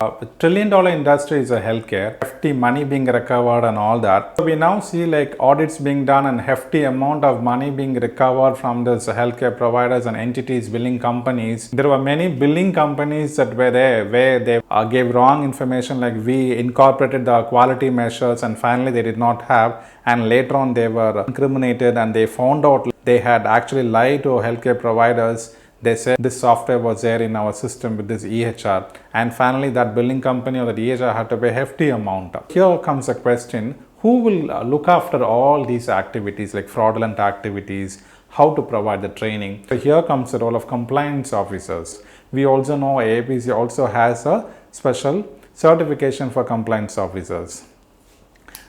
The trillion-dollar industry is a healthcare, hefty money being recovered and all that. So we now see like audits being done and hefty amount of money being recovered from these healthcare providers and entities, billing companies. There were many billing companies that were there where they gave wrong information, like we incorporated the quality measures and finally they did not have, and later on they were incriminated and they found out they had actually lied to healthcare providers. They said this software was there in our system with this EHR, and finally that billing company or that EHR had to pay a hefty amount. Here comes a question: who will look after all these activities, like fraudulent activities? How to provide the training? So here comes the role of compliance officers. We also know AAPC also has a special certification for compliance officers.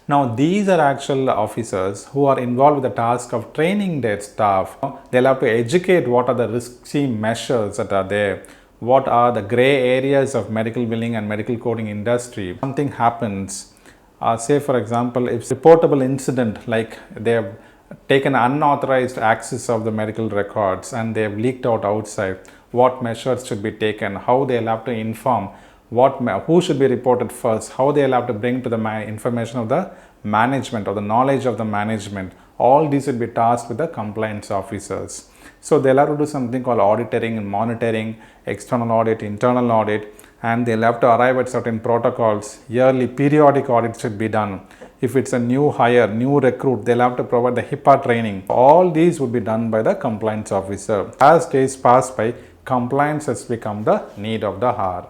Now these are actual officers who are involved with the task of training their staff. They'll have to educate what are the risky measures that are there, what are the gray areas of medical billing and medical coding industry. Something happens, say for example, if reportable incident, like they have taken unauthorized access of the medical records and they have leaked out outside, what measures should be taken, how they'll have to inform, who should be reported first, how they'll have to bring to the information of the management or the knowledge of the management. All these will be tasked with the compliance officers. So they'll have to do something called auditing and monitoring, external audit, internal audit, and they'll have to arrive at certain protocols. Yearly periodic audits should be done. If it's a new hire, new recruit, they'll have to provide the HIPAA training. All these would be done by the compliance officer. As days pass by, compliance has become the need of the hour.